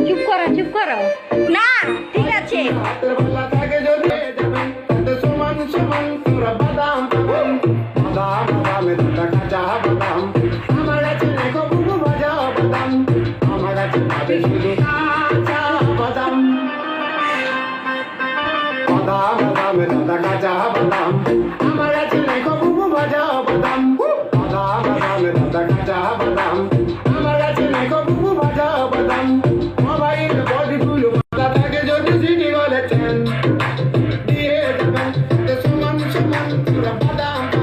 চুপ করো চুপ করো না ঠিক আছে আমার আছে দেখো বুবু ভাজা বাদাম বাদাম বাদাম দাদা কাঁচা বাদাম আমার আছে দেখো বুবু ভাজা বাদাম মোবাইল বডি ফুল মাথা থেকে যদি সিটি বলেছেন দিয়ে দেবেন সমান সমান পুরো বাদাম